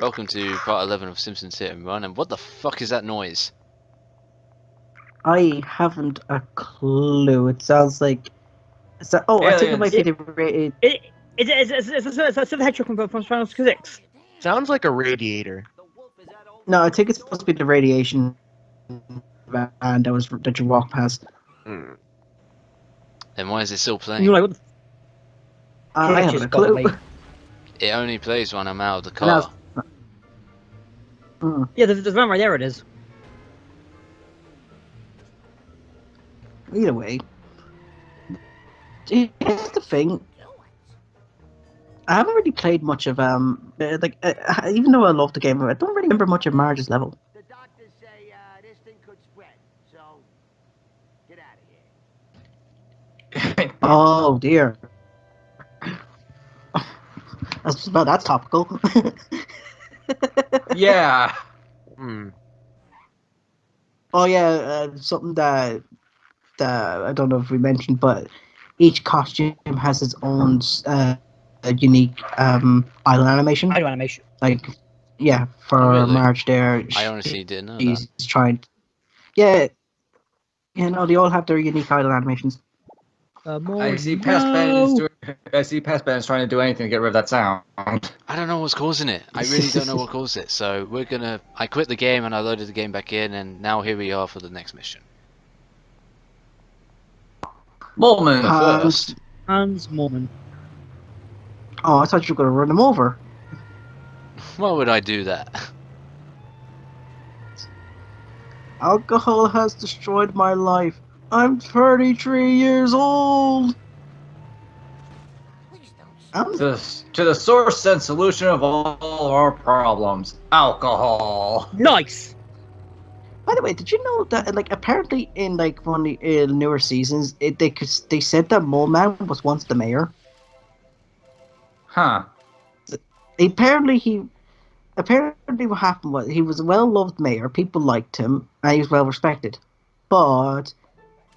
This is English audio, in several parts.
Welcome to part 11 of Simpsons Hit Run, and what the fuck is that noise? I haven't a clue. It sounds like. Oh, I think it might Aliens. be the rated. It's a hedgehog from Final Physics. Sounds like a radiator. No, I think it's supposed to be the radiation van that you walk past. Hmm. Then why is it still playing? You're like, what the I haven't a clue. It only plays when I'm out of the And I car. was- Yeah, there's one right there. It is. Either way, here's the thing. I haven't really played much of even though I love the game, I don't really remember much of Marge's level. The doctors say this thing could spread, so get out of here. Oh dear. That's topical. Yeah. Hmm. Oh yeah, something that I don't know if we mentioned, but each costume has its own unique idle animation. Idle animation. Like, yeah, for Oh, really? Marge there, I honestly didn't know that. she's trying. Yeah, no, they all have their unique idle animations. I see past Ben's trying to do anything to get rid of that sound. I don't know what's causing it. I really don't know what caused it. So I quit the game and I loaded the game back in, and now here we are for the next mission. Molman. First, Hans Mormon. Oh, I thought you were gonna run them over. why would I do that? Alcohol has destroyed my life. I'm 33 years old. To the source and solution of all our problems. Alcohol. Nice. By the way, did you know that apparently in one of the newer seasons, they said that Mole Man was once the mayor. Huh. Apparently what happened was he was a well-loved mayor. People liked him, and he was well respected. But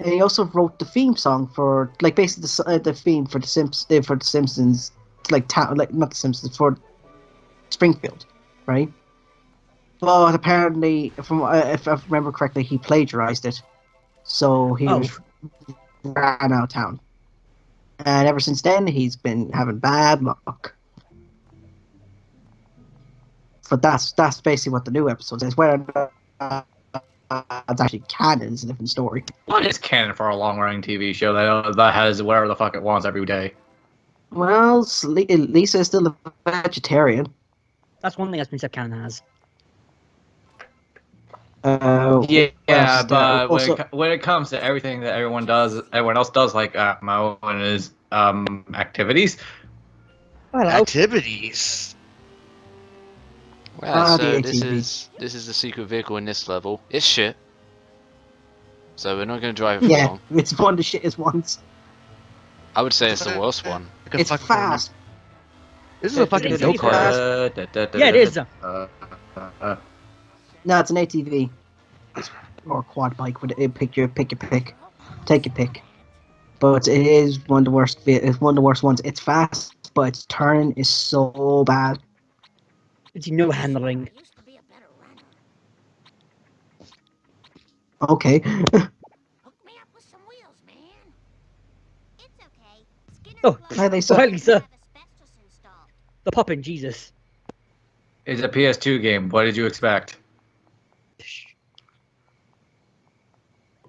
he also wrote the theme song for basically the theme for the Simpsons, town, not the Simpsons, for Springfield, right? But apparently, if I remember correctly, he plagiarized it, so he was ran out of town. And ever since then, he's been having bad luck. But that's basically what the new episode is. Whether it's actually canon is a different story. What is canon for a long-running TV show that has whatever the fuck it wants every day? Well, Lisa is still a vegetarian. That's one thing that's been said canon has. But also, when it comes to everything that everyone else does, like Mo and his activities. Activities. Well, so the this ATV. is the secret vehicle in this level. It's shit. So we're not going to drive it for yeah, long. it's one of the shittest ones. I would say it's the worst one. It's fast. This is a fucking It's go kart. Yeah, it is. No, it's an ATV. Or a quad bike. Take your pick. But it is one of the worst. It's one of the worst ones. It's fast, but its turning is so bad. It's no handling. Okay. Oh, Hi, Lisa. hi, Lisa. The poppin', Jesus. It's a PS2 game. What did you expect?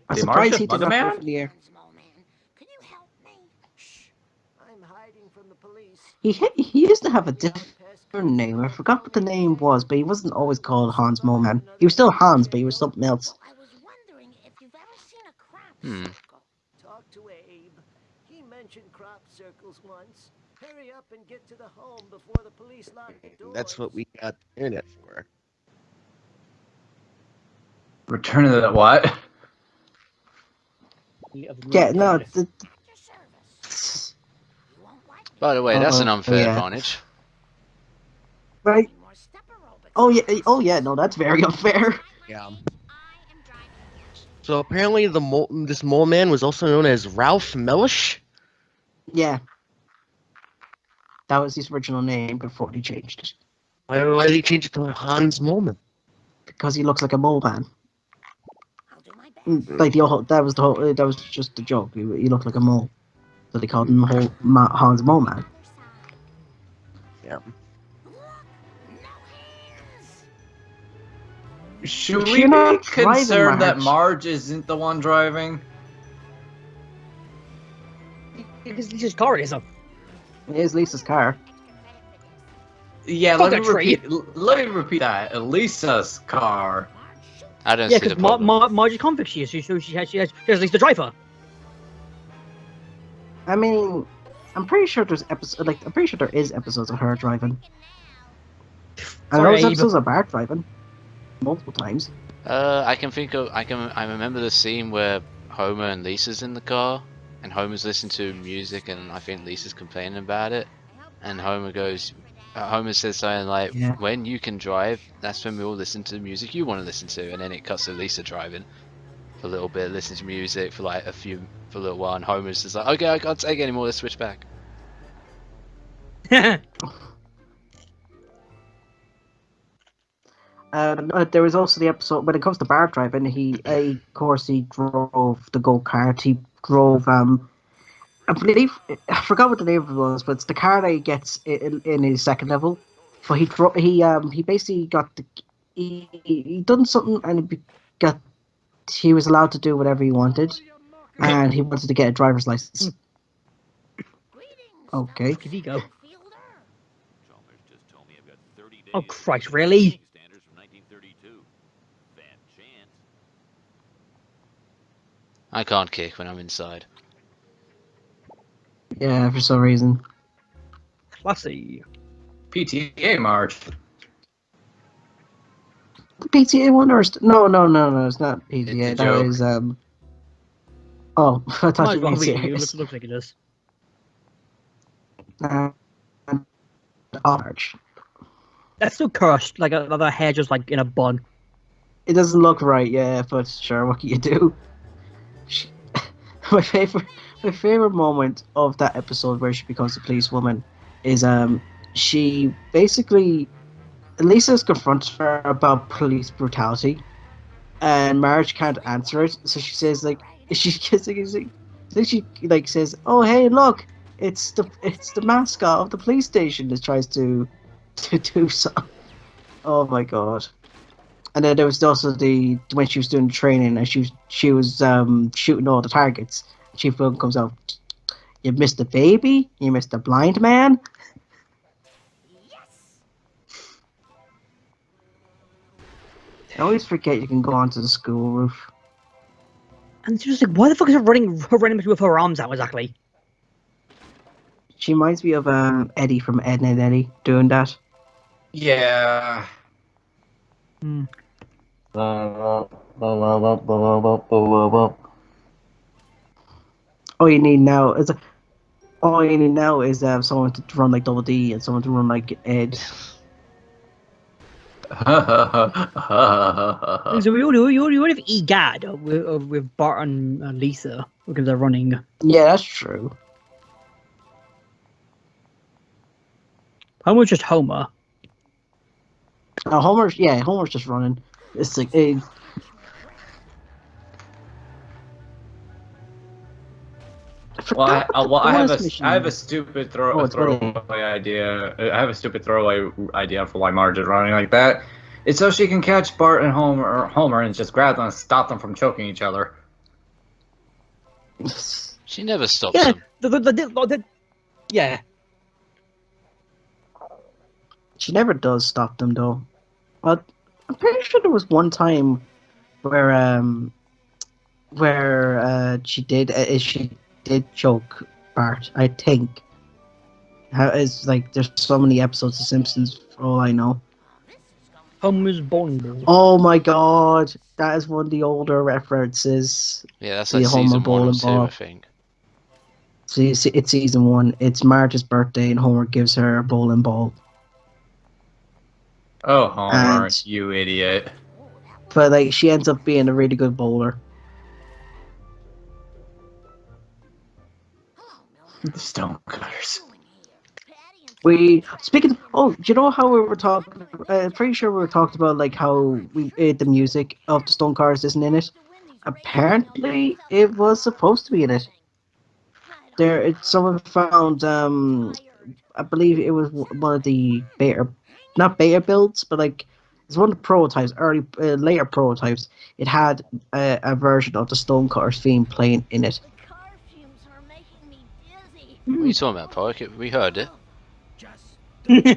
I'm The surprised he Martian did not Mother go Man? from the air. Can you help me? Shh. I'm hiding from the police. He used to have a different name. I forgot what the name was, but he wasn't always called Hans Moleman. He was still Hans, but he was something else. I was wondering if you've ever seen a crop Hmm. circle. Talk to Abe. He mentioned crop circles once. Hurry up and get to the home before the police lock the doors. That's what we got the internet for. Return to the what? Yeah, no. At your service. You won't like me. By the way, that's an unfair yeah. advantage. Right? More step aerobics. Oh yeah. No, that's very unfair. Yeah. I am driving. So apparently this mole man was also known as Ralph Mellish. Yeah. That was his original name before he changed it. Why did he change it to Hans Moment? because he looks like a mole man. I'll do my best. Like that was just a joke. He looked like a mole, so they called him Hans Mole Man. Yeah. Should You're we be not driving, concerned that Marge. Marge isn't the one driving? Because Lisa's car is up. Here's Lisa's car. Yeah, Fuck let me that tree. repeat. Let me repeat that. Elisa's car. I don't Yeah, see the because problem. Marge is convict she is, so she has Lisa driver. I mean, I'm pretty sure there's episodes. Like, I'm pretty sure there is episodes of her driving. And Sorry, those Abe. episodes of Bart driving multiple times. I can think of. I remember the scene where Homer and Lisa's in the car, and Homer's listening to music, and I think Lisa's complaining about it, and Homer says something like, Yeah. "When you can drive, that's when we all listen to the music you want to listen to," and then it cuts to Lisa driving for a little bit, listening to music for like for a little while, and Homer's just like, "Okay, I can't take it anymore. Let's switch back." There was also the episode when it comes to Bart driving. Of course, he drove the go kart. He drove I believe I forgot what the name of it was, but it's the car that he gets in his second level. But he basically got he done something and he was allowed to do whatever he wanted, and he wanted to get a driver's license. Okay. Where did he go? Chalmers just told me I've got 30 days Oh, to Christ, meet really? standards from 1932. Fat chance. I can't kick when I'm inside. Yeah, for some reason. Classy. PTA Marge. The PTA one or no, it's not PTA. It's a That joke. is Oh, I thought Might you as were well being be. It serious. looks like it is. Arch. That's still cursed. Like another hair just like in a bun. It doesn't look right, yeah, but sure, what can you do? She, my favorite moment of that episode where she becomes a policewoman is she basically Lisa's confronts her about police brutality, and Marge can't answer it, so she says like then she like says, "Oh hey, look, it's the mascot of the police station that tries to do something." Oh my god. And then there was also the when she was doing training and she was shooting all the targets. Chief Wilson comes out. You missed a baby. You missed a blind man. I always forget you can go onto the school roof. And she's just like, why the fuck is her running with her arms out exactly? She reminds me of Eddie from Ed and Eddie doing that. Yeah. Hmm. All you need now is someone to run like Double D and someone to run like Ed. So we would have EGAD with Bart and Lisa because they're running. Yeah, that's true. Homer's just Homer. Homer's just running. It's like Well, I have a It's stupid funny. throwaway idea. I have a stupid throwaway idea for why Marge is running like that. It's so she can catch Bart and Homer and just grab them and stop them from choking each other. She never stops Yeah, them. yeah. She never does stop them though. But I'm pretty sure there was one time where she did choke Bart. I think. It's like there's so many episodes of Simpsons for all I know. Homer's bowling ball. Oh my god, that is one of the older references. Yeah, that's The like Homer season 1 or bowling 2, ball. I think. See, it's season 1. It's Marge's birthday, and Homer gives her a bowling ball. Oh, Homer, And- you idiot. But like, she ends up being a really good bowler. The Stonecutters. Speaking of, do you know how we were talking? Pretty sure we were talking about like how the music of the Stone Cars isn't in it. Apparently, it was supposed to be in it. Someone found I believe it was one of the beta, not beta builds, but like it's one of the prototypes, later prototypes. It had a version of the Stone Cars theme playing in it. The car fumes are making me dizzy. What are you talking about, Park? We heard it. Just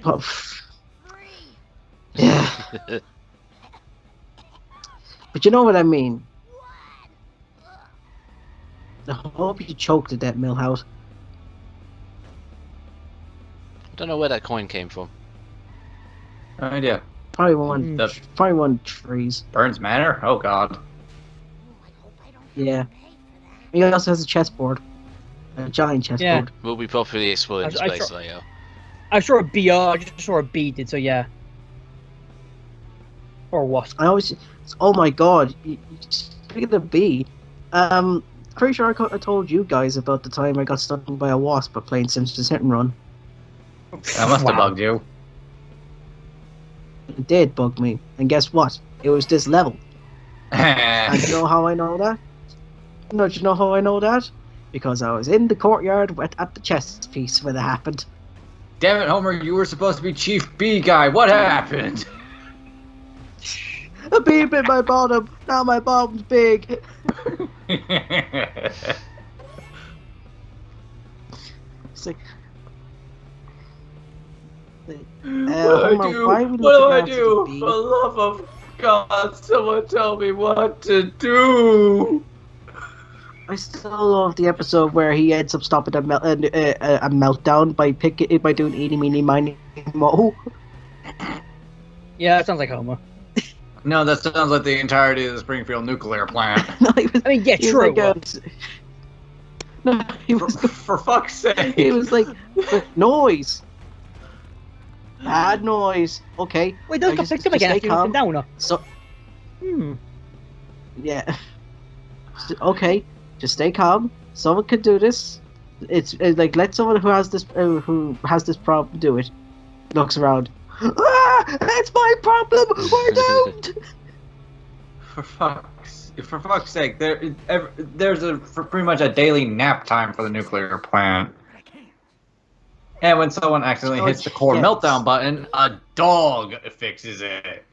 But, Free. yeah, but you know what I mean. I hope you choked at that Millhouse. Don't know where that coin came from. No idea. Probably one. The Probably one of the trees. Burns Manor? Oh god. Ooh, I hope I don't Yeah. have to pay for that. He also has a chessboard, a giant chessboard. Yeah. We'll be properly exploring I space saw- later. I saw a B. I just saw a B did. So yeah. Or wasp. I always. Oh my god! Speaking of bee, pretty sure I told you guys about the time I got stung by a wasp by playing Simpsons Hit and Run. That must have bugged you. It did bug me, and guess what? It was this level. And you know how I know that? No, do you know how I know that? Because I was in the courtyard at the chess piece when it happened. Damn it, Homer, you were supposed to be Chief B guy. What happened? A bee bit my bottom. Now my bottom's big. It's like, Homer, why are we looking after the bee? For the love of God, someone tell me what to do. I still love the episode where he ends up stopping a meltdown by doing eeny meeny miny mo. Yeah, that sounds like Homer. No, that sounds like the entirety of the Springfield nuclear plant. No, he was, I mean, yeah, he was true. like, no, he was. For fuck's sake. He was like noise. Bad noise. Okay. Wait, those got just- fixed up just again stay after you calm. went down. So Hmm. yeah. Okay. Just stay calm. Someone could do this. It's like let someone who has this problem do it. Looks around. Ah! It's my problem. We're doomed. For fuck's sake, there's pretty much a daily nap time for the nuclear plant. And when someone accidentally hits the core yes. meltdown button, a dog fixes it.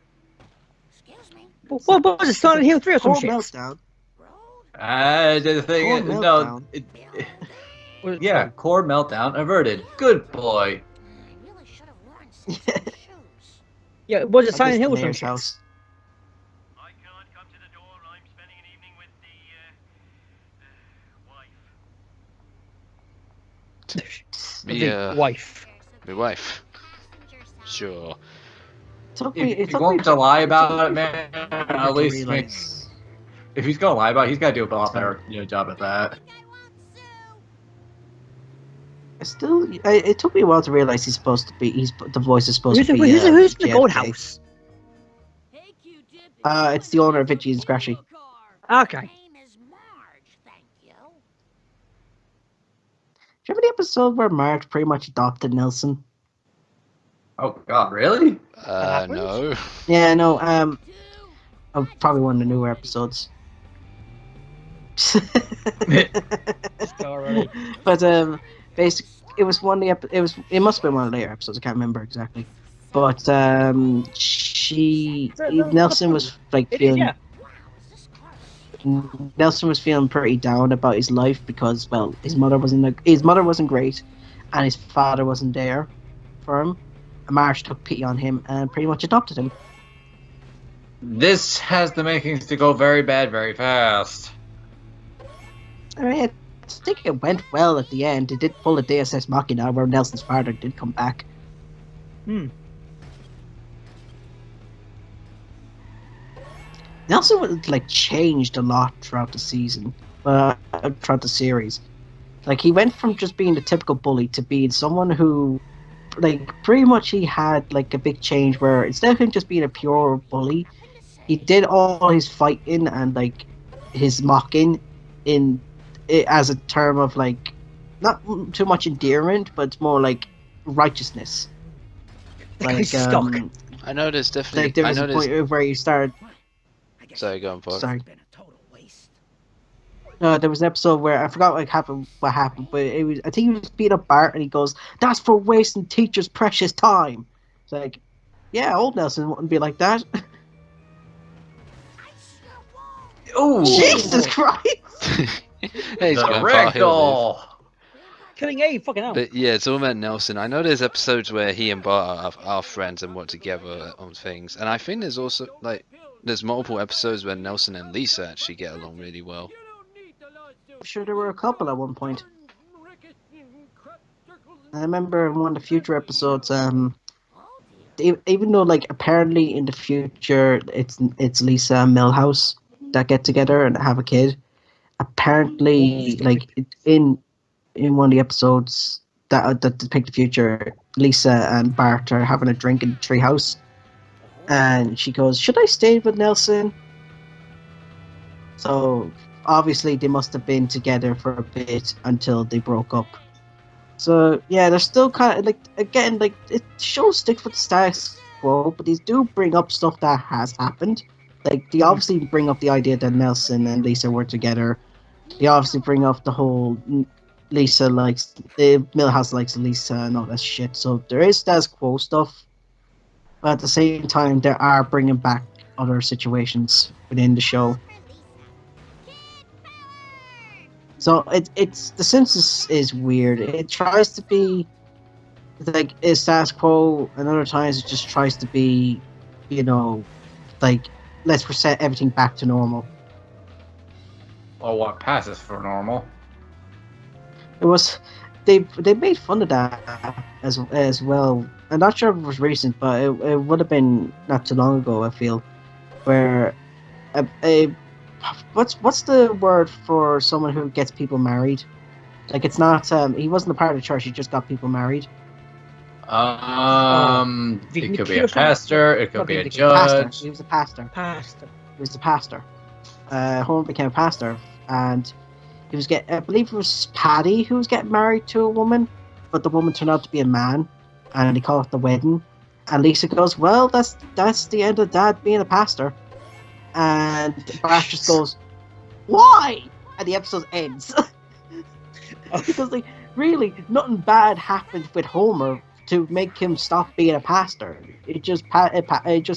Excuse me. What was it? Silent Hill 3 or some Core shit? meltdown. The thing Core is, no, meltdown. Was it- yeah, core meltdown averted. Good boy. I really should have worn some shoes. Yeah, was it At Silent this Hill or some mayor's shit? house. I can't come to the door. I'm spending an evening with the wife. The Yeah. wife. My wife. Sure. If you're going to lie about it, man, at least make, realize. if he's gonna lie about it, he's gotta do a lot better job at that. It took me a while to realize he's supposed to be. The voice is supposed Who's to the, be. who's the JFK. gold house? It's the owner of Itchy and Scratchy. Okay. Name is Marge, thank you. Do you remember the episode where Marge pretty much adopted Nelson? Oh god, really? No. Yeah, no. Probably one of the newer episodes. Alright. But basically, it was one of the it must have been one of the later episodes. I can't remember exactly. But Nelson was like It is, feeling. yeah. Nelson was feeling pretty down about his life because, well, his mother wasn't great, and his father wasn't there for him. And Marge took pity on him and pretty much adopted him. This has the makings to go very bad very fast. I mean, I think it went well at the end. It did pull a Deus Ex Machina where Nelson's father did come back. Hmm. Nelson was like changed a lot throughout the season, throughout the series. Like he went from just being the typical bully to being someone who, like, pretty much he had like a big change where instead of him just being a pure bully, he did all his fighting and like his mocking in it as a term of like not too much endearment, but it's more like righteousness. The guy's stuck. I know there's definitely. Like there I was know a there's. point where you started. Sorry, go on, Paul. Sorry. Been a total waste. There was an episode where I forgot what happened, but it was I think he was beating up Bart, and he goes, "That's for wasting teachers' precious time." It's like, yeah, old Nelson wouldn't be like that. Ooh, Jesus Christ! Hey, he's the going far hill, ragdoll. Killing A, fucking hell. But yeah, it's all about Nelson. I know there's episodes where he and Bart are friends and work together on things, and I think there's also like there's multiple episodes where Nelson and Lisa actually get along really well. I'm sure there were a couple at one point. I remember in one of the future episodes, even though like apparently in the future it's Lisa and Milhouse that get together and have a kid. Apparently, like in one of the episodes that depict the future, Lisa and Bart are having a drink in the treehouse, and she goes, "Should I stay with Nelson?" So obviously they must have been together for a bit until they broke up. So yeah, they're still kind of like again like it shows sticks with the status quo, but these do bring up stuff that has happened. Like they obviously bring up the idea that Nelson and Lisa were together. They obviously bring up the whole Lisa likes the Millhouse likes Lisa and all that shit. So there is status quo stuff, but at the same time, they are bringing back other situations within the show. So it's The Simpsons is weird. It tries to be like is status quo, and other times it just tries to be, like let's reset everything back to normal. Or what passes for normal. It was they made fun of that as well. I'm not sure if it was recent, but it would have been not too long ago. I feel where a what's the word for someone who gets people married? Like it's not he wasn't a part of the church. He just got people married. It could be a pastor. It could be a Pastor. judge. He was a pastor. Pastor. He was a pastor. Homer became a pastor, and he was I believe it was Paddy who was getting married to a woman, but the woman turned out to be a man, and he called it the wedding. And Lisa goes, "Well, that's the end of Dad being a pastor," and Bart just goes, "Why?" And the episode ends because like really nothing bad happened with Homer to make him stop being a pastor. It just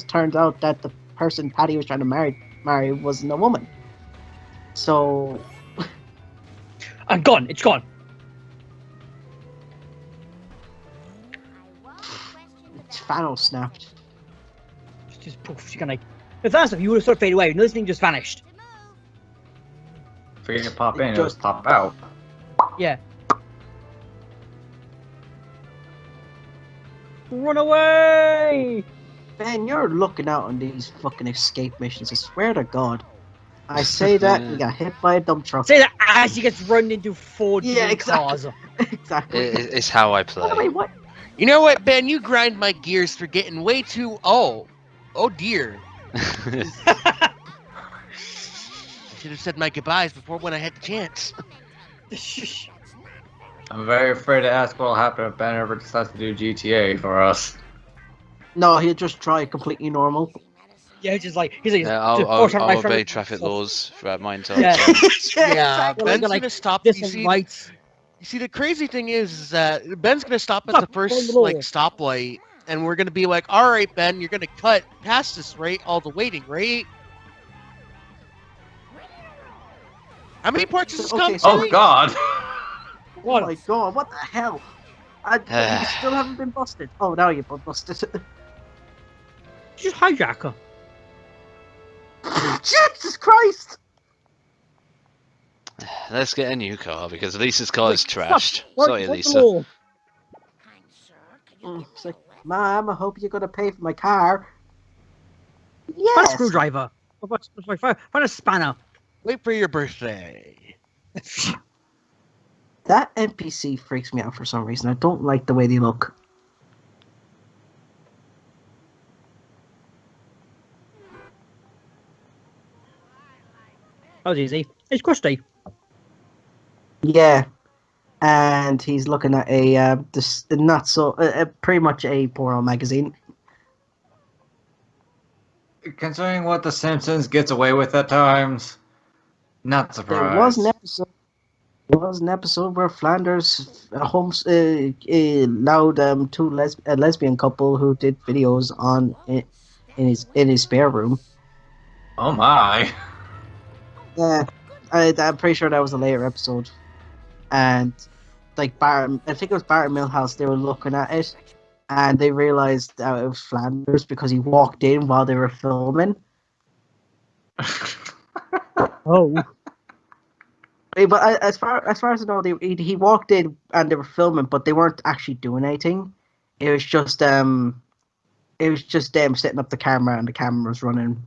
turns out that the person Paddy was trying to marry wasn't a woman. So I'm gone. It's gone. Thanos snapped. It's just poof. She can like. If that's if you would have sort of faded away, and this thing just vanished. If you're gonna pop in, it'll just pop out. Yeah. Run away! Ben, you're looking out on these fucking escape missions. I swear to God. I say that and got hit by a dump truck. Say that as he gets run into four Yeah, cars. Exactly. It's how I play. By the way, what? You know what, Ben? You grind my gears for getting way too. Oh dear. I should have said my goodbyes before when I had the chance. I'm very afraid to ask what'll happen if Ben ever decides to do GTA for us. No, he'll just try completely normal. Yeah, he's like he's like. Yeah, I'll obey traffic laws throughout my entire Yeah. time. Yeah, Well, Ben's like, gonna stop. this You one see, lights. you see, the crazy thing is that Ben's gonna stop at Stop, the first follow the like law. stoplight, and we're gonna be like, "All right, Ben, you're gonna cut past this, right? All the waiting, right? How many parts has this Okay, come? so- Oh God! Oh my God, what the hell? You still haven't been busted. Oh, now you've been busted. Just hijack her. Jesus Christ! Let's get a new car because Lisa's car is Stop. trashed. Sorry, What's the Lisa. law? Kind sir, could you give It's me like, a lift? Mom, I hope you're gonna pay for my car. Find a Yes. screwdriver. Find a spanner. Wait for your birthday." That NPC freaks me out for some reason. I don't like the way they look. That was easy. It's crusty. Yeah. and he's looking at a not so pretty much a porno magazine. Considering what The Simpsons gets away with at times, not There was an surprised. episode. There was an episode where Flanders allowed a lesbian couple who did videos on in his spare room. Oh my. Yeah, I'm pretty sure that was a later episode, and like Bart, I think it was Bart and Milhouse. They were looking at it, and they realized that it was Flanders because he walked in while they were filming. Oh, But as far as I know, he walked in and they were filming, but they weren't actually doing anything. It was just them setting up the camera and the camera was running